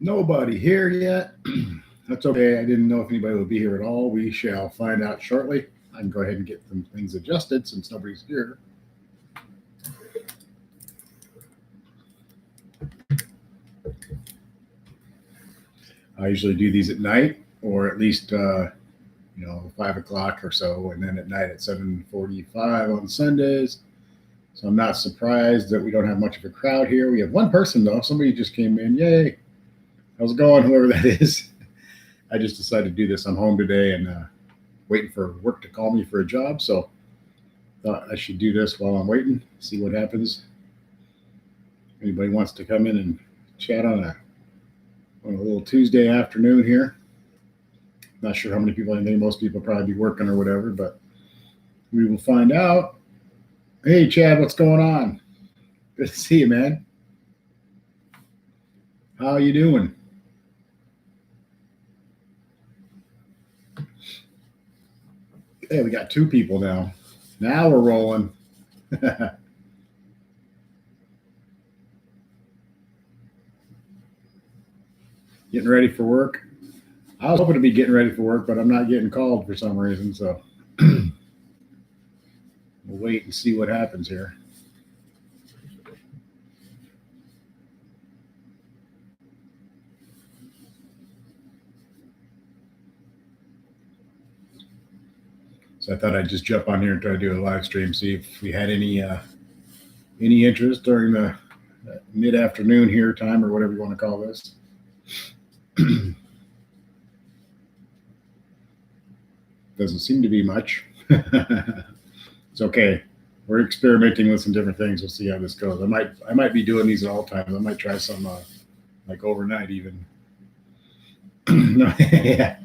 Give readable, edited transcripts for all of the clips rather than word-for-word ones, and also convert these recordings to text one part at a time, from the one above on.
Nobody here yet. That's okay. I didn't know if anybody would be here at all. We shall find out shortly. I can go ahead and get some things adjusted since nobody's here. I usually do these at night, or at least 5 o'clock or so, and then at night at 7:45 on Sundays. So I'm not surprised that we don't have much of a crowd here. We have one person though. Somebody just came in. Yay! How's it going, whoever that is? I just decided to do this. I'm home today and waiting for work to call me for a job, so thought I should do this while I'm waiting. See what happens. Anybody wants to come in and chat on a little Tuesday afternoon here? Not sure how many people. I think most people probably be working or whatever, but we will find out. Hey, Chad, what's going on? Good to see you, man. How you doing? Hey, we got two people now. Now we're rolling. Getting ready for work. I was hoping to be getting ready for work, but I'm not getting called for some reason, so we'll wait and see what happens here. So I thought I'd just jump on here and try to do a live stream, see if we had any interest during the mid-afternoon here time or whatever you want to call this. Doesn't seem to be much. It's okay. We're experimenting with some different things. We'll see how this goes. I might be doing these at all times. I might try some like overnight even. Yeah,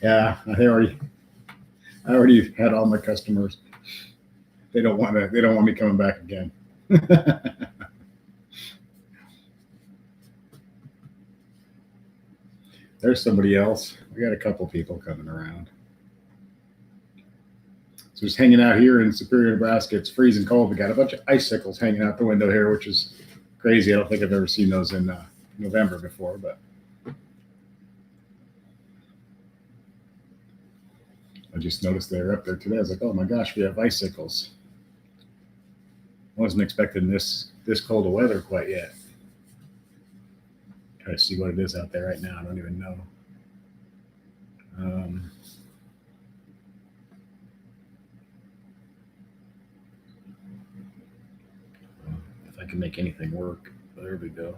yeah. I already had all my customers. They don't want me coming back again. There's somebody else. We got a couple people coming around. So just hanging out here in Superior, Nebraska. It's freezing cold. We got a bunch of icicles hanging out the window here, which is crazy. I don't think I've ever seen those in November before, but I just noticed they were up there today. I was like, oh my gosh, we have icicles. I wasn't expecting this cold of weather quite yet. Try to see what it is out there right now. I don't even know. If I can make anything work. There we go.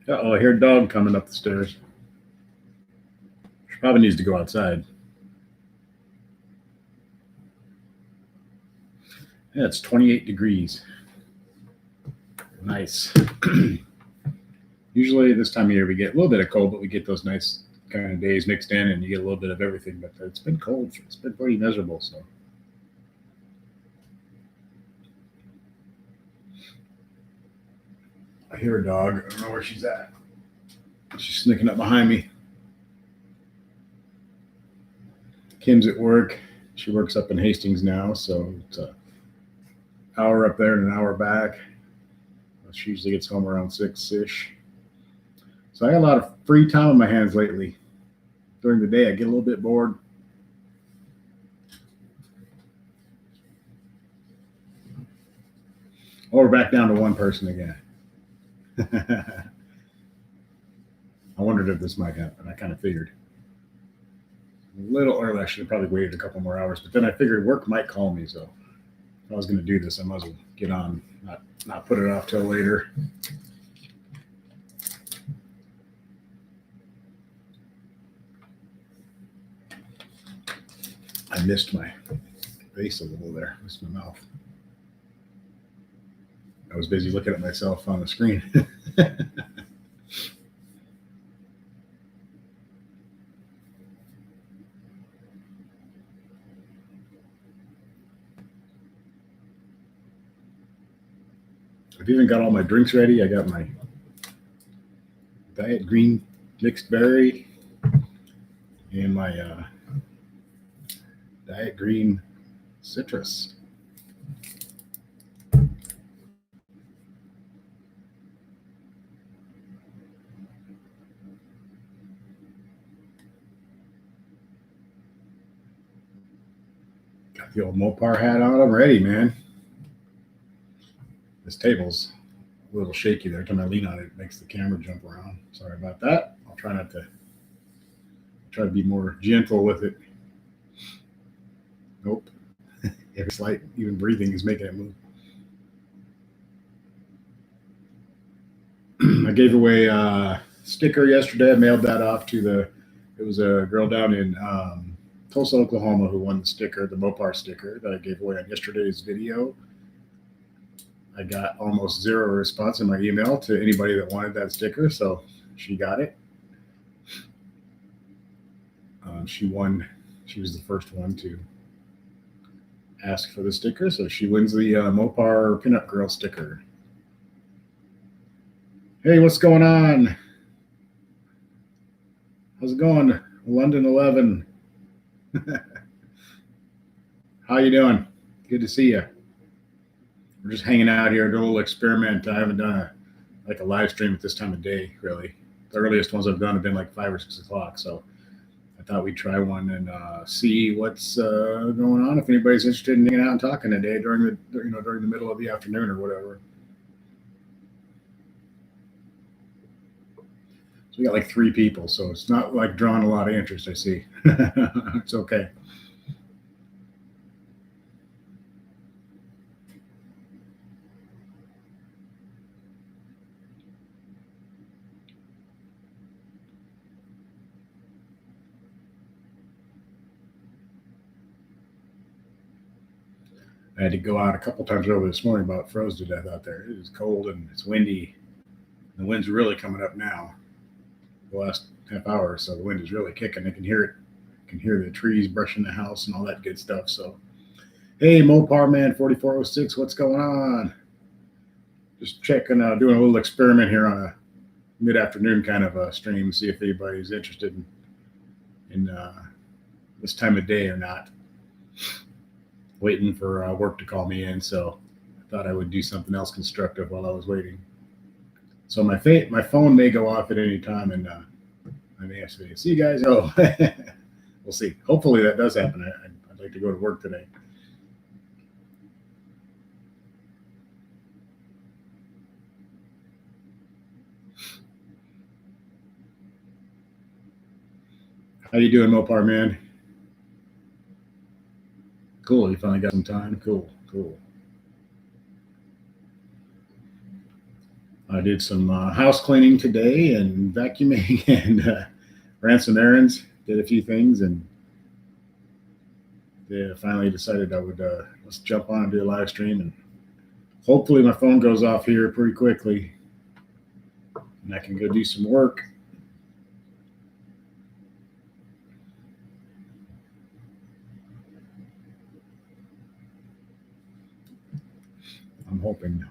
Uh-oh, I hear a dog coming up the stairs. She probably needs to go outside. Yeah, it's 28 degrees. Nice. Usually this time of year we get a little bit of cold, but we get those nice kind of days mixed in and you get a little bit of everything. But it's been cold. It's been pretty miserable. So I hear a dog. I don't know where she's at. She's sneaking up behind me. Kim's at work. She works up in Hastings now, so it's an hour up there and an hour back. She usually gets home around 6-ish. So I got a lot of free time on my hands lately. During the day, I get a little bit bored. Oh, we're back down to one person again. I wondered if this might happen. I kind of figured. A little early. I should have probably waited a couple more hours, but then I figured work might call me, so if I was going to do this, I might as well get on, not put it off till later. I missed my face a little there. Missed my mouth. I was busy looking at myself on the screen. I've even got all my drinks ready. I got my Diet Green mixed berry and my Diet green citrus. Got the old Mopar hat on already, man. This table's a little shaky there. Every time I lean on it, it makes the camera jump around. Sorry about that. I'll try to be more gentle with it. Nope. Every slight, even breathing is making it move. I gave away a sticker yesterday. I mailed that off to it was a girl down in Tulsa, Oklahoma who won the sticker, the Mopar sticker that I gave away on yesterday's video. I got almost zero response in my email to anybody that wanted that sticker, so she got it. She won. She was the first one to ask for the sticker, so she wins the Mopar Pinup Girl sticker. Hey, what's going on? How's it going? London 11. How you doing? Good to see you. We're just hanging out here, doing a little experiment. I haven't done a live stream at this time of day, really. The earliest ones I've done have been like 5 or 6 o'clock, so I thought we'd try one and see what's going on. If anybody's interested in hanging out and talking today during the middle of the afternoon or whatever. So we got like 3 people, so it's not like drawing a lot of interest, I see. It's okay. I had to go out a couple times early this morning, about froze to death out there. It is cold and it's windy. The wind's really coming up now. The last half hour or so, the wind is really kicking. I can hear it. I can hear the trees brushing the house and all that good stuff. So, hey, Mopar Man 4406, what's going on? Just checking out, doing a little experiment here on a mid-afternoon kind of a stream, see if anybody's interested in this time of day or not. Waiting for work to call me in, so I thought I would do something else constructive while I was waiting. So my phone may go off at any time, and I may have to say, see you guys. Oh, we'll see. Hopefully that does happen. I'd like to go to work today. How you doing, Mopar Man? Cool. You finally got some time. Cool. I did some house cleaning today and vacuuming and ran some errands. Did a few things, and finally decided I would let's jump on and do a live stream, and hopefully my phone goes off here pretty quickly and I can go do some work. I'm hoping.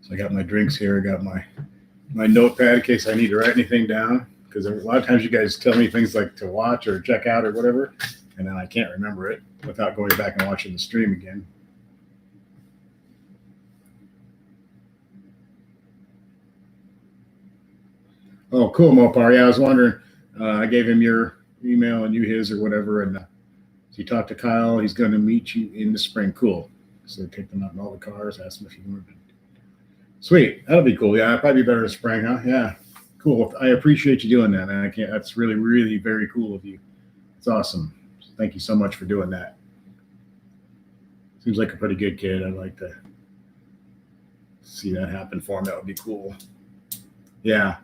So I got my drinks here. I got my notepad in case I need to write anything down, because a lot of times you guys tell me things like to watch or check out or whatever, and then I can't remember it without going back and watching the stream again. Oh, cool, Mopar. Yeah, I was wondering. I gave him your email and you his or whatever, and he talked to Kyle. He's going to meet you in the spring. Cool. So take them out in all the cars. Ask him if you want to. Sweet. That'll be cool. Yeah, probably better in spring, huh? Yeah. Cool. I appreciate you doing that, man. That's really, really very cool of you. It's awesome. Thank you so much for doing that. Seems like a pretty good kid. I'd like to see that happen for him. That would be cool. Yeah.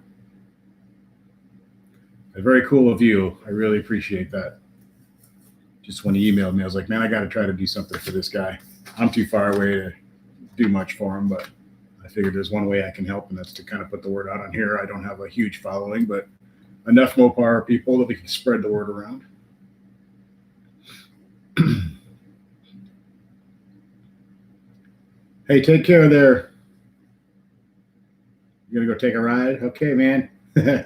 Very cool of you. I really appreciate that. Just when he emailed me, I was like, man, I got to try to do something for this guy. I'm too far away to do much for him, but I figured there's one way I can help, and that's to kind of put the word out on here. I don't have a huge following, but enough Mopar people that we can spread the word around. Hey, take care there. You gonna go take a ride? Okay, man.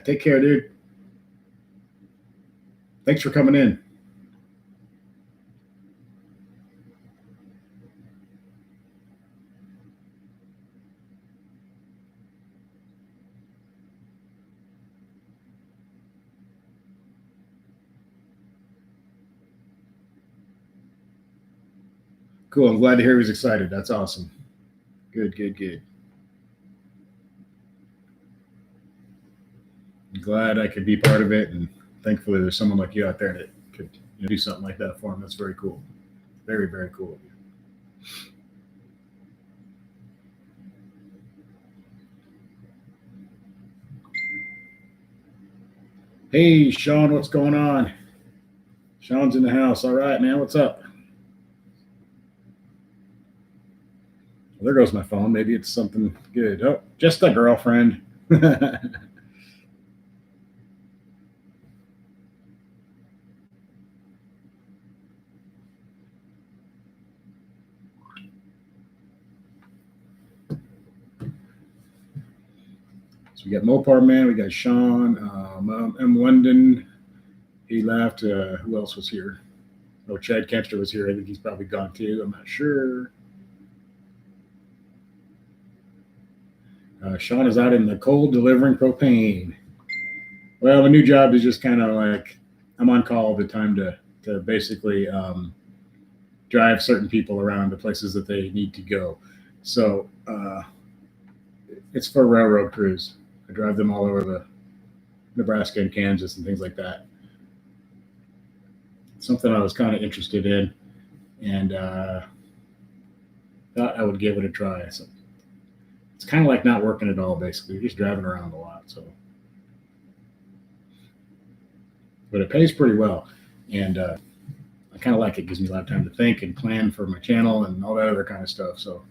Take care, dude. Thanks for coming in. Cool. I'm glad to hear he was excited. That's awesome. Good, good, good. I'm glad I could be part of it, and thankfully there's someone like you out there that could do something like that for him. That's very cool. Very, very cool. Hey, Sean, what's going on? Sean's in the house. All right, man. What's up? Well, there goes my phone. Maybe it's something good. Oh, just a girlfriend. So we got Mopar Man, we got Sean, M. London. He left. Who else was here? Oh, Chad Kempster was here. I think he's probably gone too. I'm not sure. Sean is out in the cold delivering propane. Well, the new job is just kind of like I'm on call all the time to basically drive certain people around the places that they need to go. So it's for railroad crews. I drive them all over the Nebraska and Kansas and things like that. Something I was kind of interested in, and thought I would give it a try. So it's kind of like not working at all, basically. You're just driving around a lot. So, but it pays pretty well, and I kind of like it. It gives me a lot of time to think and plan for my channel and all that other kind of stuff. So.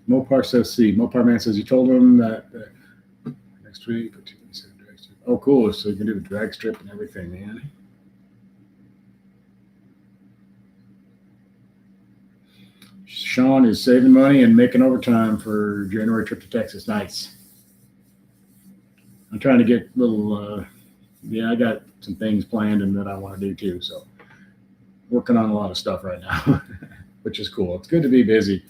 Mopar says C. Mopar Man says you told him that next week. Oh, cool. So you can do the drag strip and everything, man. Sean is saving money and making overtime for January trip to Texas. Nice. I'm trying to get a little, I got some things planned and that I want to do too. So working on a lot of stuff right now, which is cool. It's good to be busy.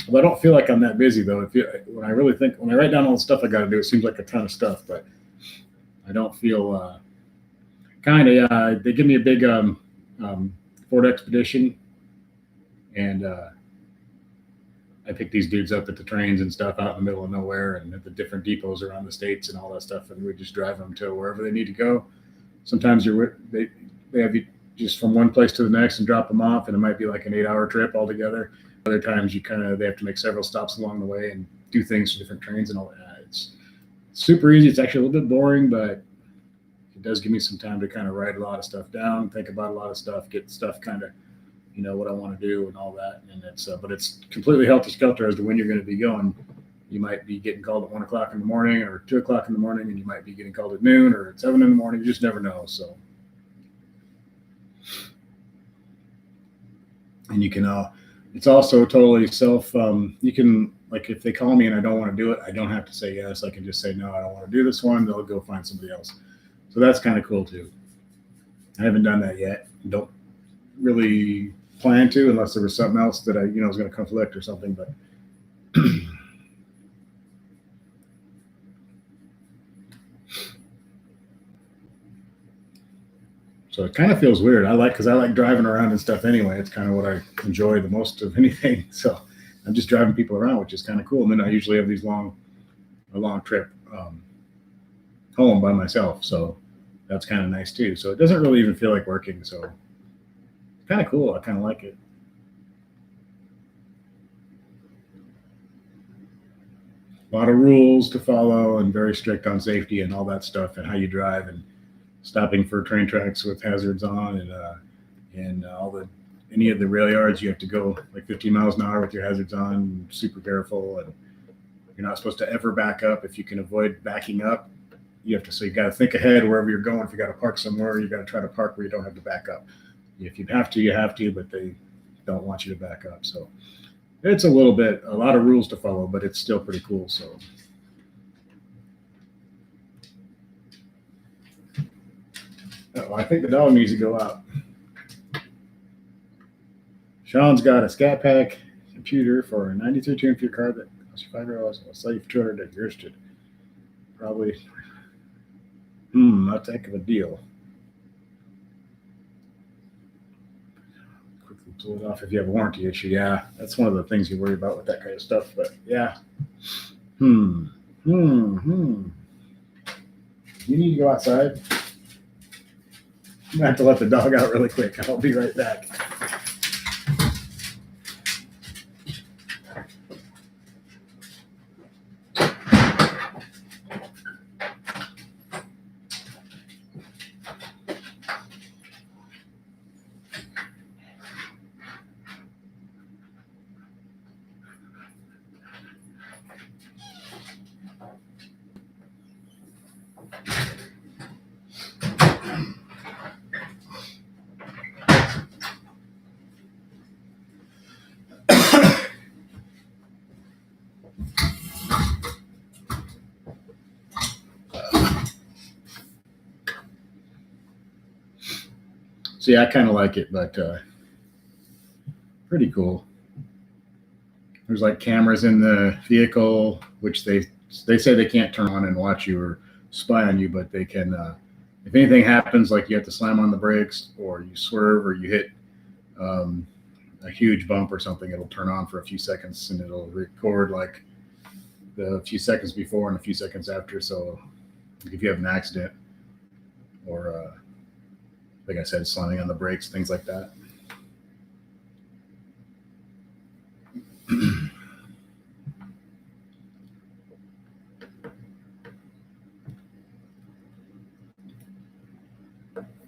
Well, I don't feel like I'm that busy though. When I write down all the stuff I got to do, it seems like a ton of stuff, but I don't feel they give me a big Ford Expedition, and I pick these dudes up at the trains and stuff out in the middle of nowhere and at the different depots around the states and all that stuff, and we just drive them to wherever they need to go. Sometimes they have you just from one place to the next and drop them off, and it might be like an 8-hour trip altogether. Other times they have to make several stops along the way and do things for different trains and all that. It's super easy. It's actually a little bit boring, but it does give me some time to kind of write a lot of stuff down, think about a lot of stuff, get stuff kind of, what I want to do and all that. And but it's completely helter skelter as to when you're going to be going. You might be getting called at 1 o'clock in the morning or 2 o'clock in the morning, and you might be getting called at noon or at 7 in the morning. You just never know. So, and you can, it's also totally you can, like, if they call me and I don't want to do it, I don't have to say yes. I can just say, no, I don't want to do this one. They'll go find somebody else. So that's kind of cool too. I haven't done that yet. Don't really plan to, unless there was something else that I, was going to conflict or something, but so it kind of feels weird. Because I like driving around and stuff anyway. It's kind of what I enjoy the most of anything. So I'm just driving people around, which is kind of cool. And then I usually have a long trip home by myself. So that's kind of nice too. So it doesn't really even feel like working. So it's kind of cool. I kind of like it. A lot of rules to follow and very strict on safety and all that stuff and how you drive and stopping for train tracks with hazards on and all the any of the rail yards, you have to go like 15 miles an hour with your hazards on, super careful, and you're not supposed to ever back up. If you can avoid backing up, you have to. So you got to think ahead wherever you're going. If you got to park somewhere, you got to try to park where you don't have to back up. If you have to, you have to, but they don't want you to back up. So it's a lot of rules to follow, but it's still pretty cool. So. Oh, I think the dog needs to go out. Sean's got a Scat Pack computer for a 93 tune for your car that costs you $5. I'll sell you for 200 if you're interested. Probably, not that heck of a deal. Quickly pull it off if you have a warranty issue. Yeah, that's one of the things you worry about with that kind of stuff. But yeah. You need to go outside. I'm gonna have to let the dog out really quick. I'll be right back. So yeah, I kind of like it, but pretty cool. There's like cameras in the vehicle, which they say they can't turn on and watch you or spy on you, but they can. If anything happens, like you have to slam on the brakes or you swerve or you hit a huge bump or something, it'll turn on for a few seconds and it'll record like the few seconds before and a few seconds after. So if you have an accident or like I said, slamming on the brakes, things like that.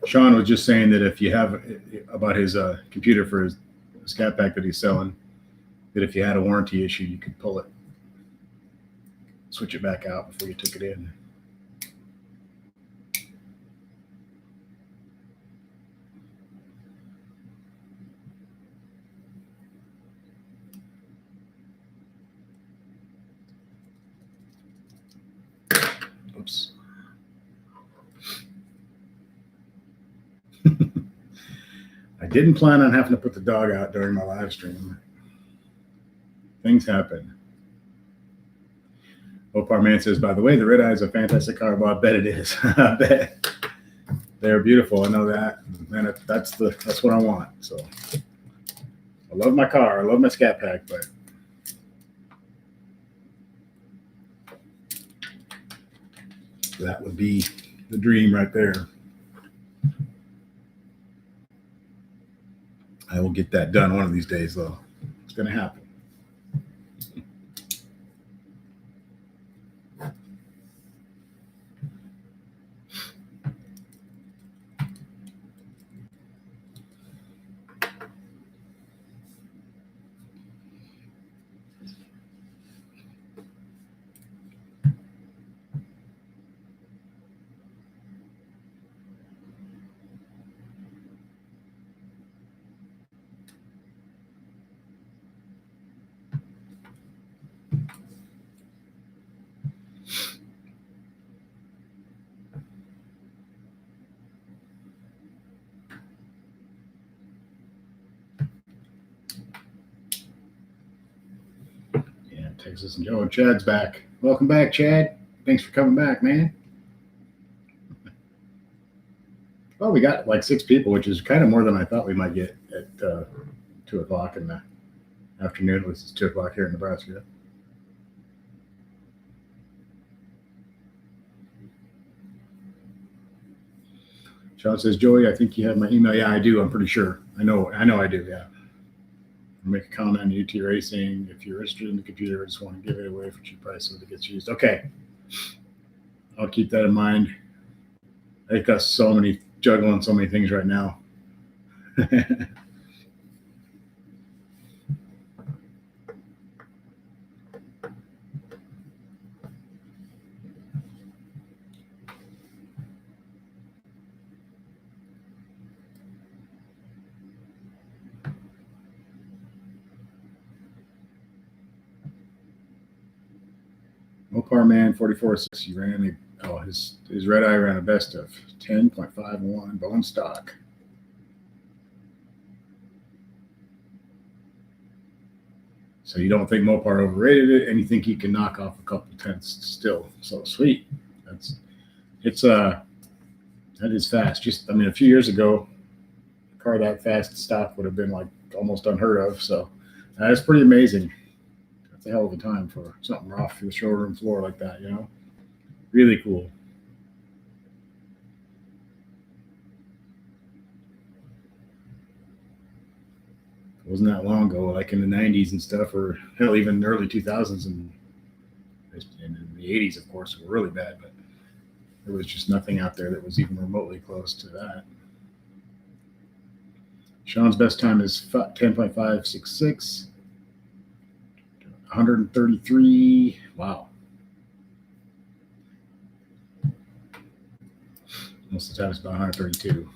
Sean was just saying that if you have about his computer for his Scat Pack that he's selling, that if you had a warranty issue, you could pull it, switch it back out before you took it in. Oops. I didn't plan on having to put the dog out during my live stream. Things happen. Opar Man says, by the way, the Red Eye is a fantastic car. Well, I bet it is. I bet. They're beautiful. I know that. And that's what I want. So I love my car. I love my Scat Pack, but that would be the dream right there. I will get that done one of these days, though. It's going to happen. Texas and Joe. Chad's back. Welcome back, Chad. Thanks for coming back, man. Well, we got like 6 people, which is kind of more than I thought we might get at 2 o'clock in the afternoon. It was 2 o'clock here in Nebraska. Sean says, Joey, I think you have my email. Yeah, I do. I'm pretty sure. I know I do. Yeah. Make a comment on UT Racing. If you're interested in the computer, I just want to give it away for cheap price so that it gets used. Okay. I'll keep that in mind. I got juggling so many things right now. Mopar Man 44.6. He ran his red eye ran a best of 10.51 bone stock. So you don't think Mopar overrated it, and you think he can knock off a couple tenths still. So sweet. That is fast. Just a few years ago, a car that fast stock would have been like almost unheard of. So that's pretty amazing. That's a hell of a time for something off the showroom floor like that, Really cool. It wasn't that long ago, like in the 90s and stuff, or hell, even early 2000s and in the 80s, of course, were really bad, but there was just nothing out there that was even remotely close to that. Sean's best time is 10.566, 133. Wow. Most of the time it's about 132.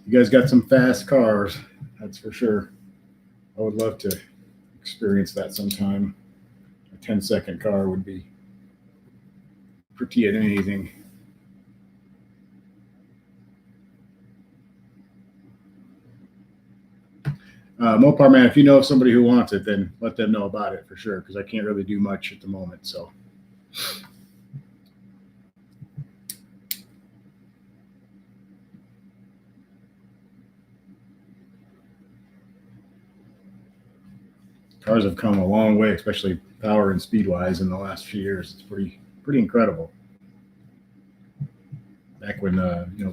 You guys got some fast cars, that's for sure. I would love to experience that sometime. A 10-second car would be pretty amazing. Mopar Man, if you know of somebody who wants it, then let them know about it for sure, because I can't really do much at the moment. So. Cars have come a long way, especially power and speed wise, in the last few years. It's pretty incredible. Back when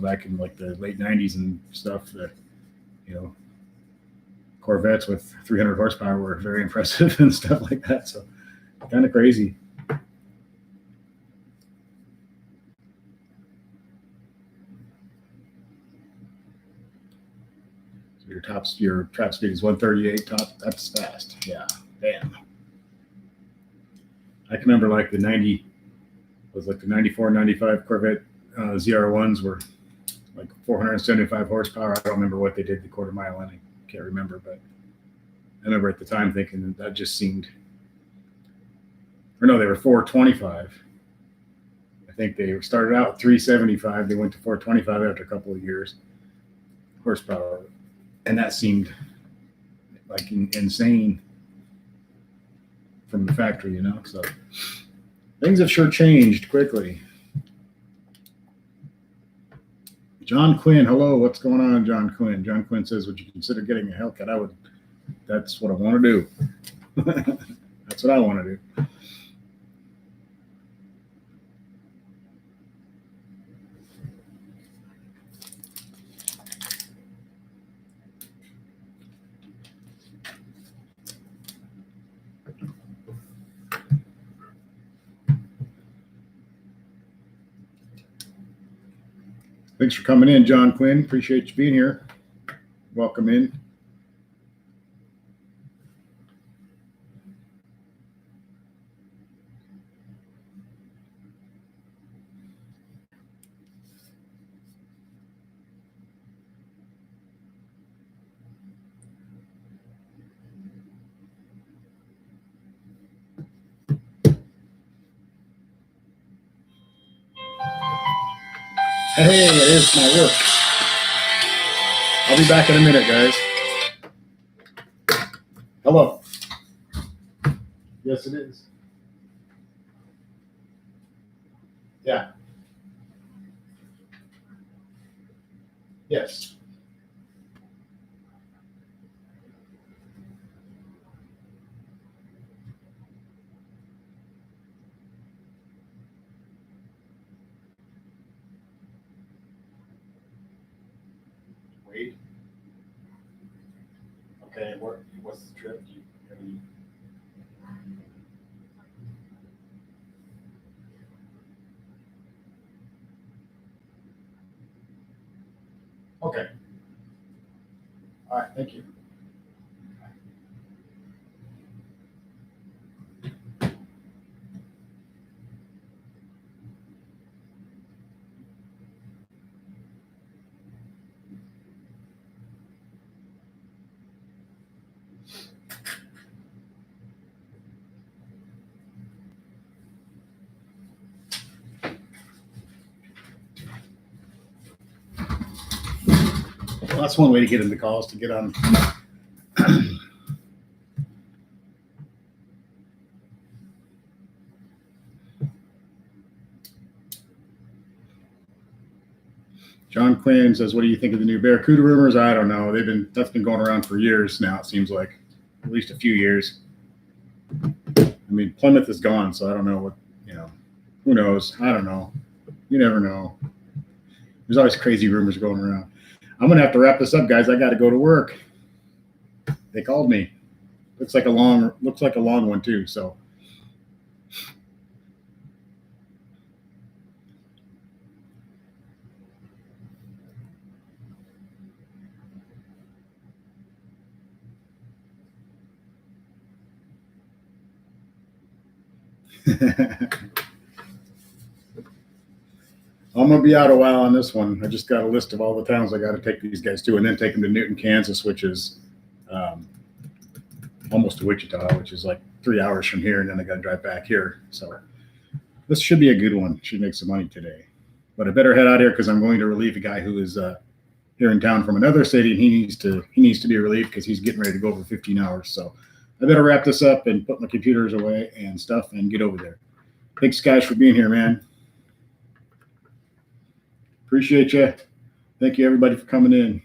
back in like the late 90s and stuff, Corvettes with 300 horsepower were very impressive and stuff like that. So kind of crazy. So your trap speed is 138 top. That's fast. Yeah. Damn. I can remember like the 94, 95 Corvette ZR1s were like 475 horsepower. I don't remember what they did the quarter mile in. I can't remember, but I remember at the time thinking that just seemed, or no, they were 425. I think they started out 375. They went to 425 after a couple of years horsepower, and that seemed like insane from the factory, So things have sure changed quickly. John Quinn, hello. What's going on, John Quinn? John Quinn says, would you consider getting a Hellcat? That's what I want to do. That's what I want to do. Thanks for coming in, John Quinn. Appreciate you being here. Welcome in. Hey, it is my work. I'll be back in a minute, guys. Hello. Yes, it is. Yeah. Yes. Wade. Okay, what's the trip? Okay. All right, thank you. That's one way to get into calls, to get on. John Quinn says, "What do you think of the new Barracuda rumors?" I don't know. That's been going around for years now. It seems like at least a few years. I mean, Plymouth is gone, so I don't know what, who knows? I don't know. You never know. There's always crazy rumors going around. I'm gonna have to wrap this up, guys. I got to go to work. They called me. Looks like a long one too. So. I'm gonna be out a while on this one. I just got a list of all the towns I got to take these guys to, and then take them to Newton, Kansas, which is almost to Wichita, which is like 3 hours from here, and then I got to drive back here. So this should be a good one. Should make some money today. But I better head out here because I'm going to relieve a guy who is here in town from another city, and he needs to be relieved because he's getting ready to go over 15 hours. So I better wrap this up and put my computers away and stuff and get over there. Thanks, guys, for being here, man. Appreciate you. Thank you, everybody, for coming in.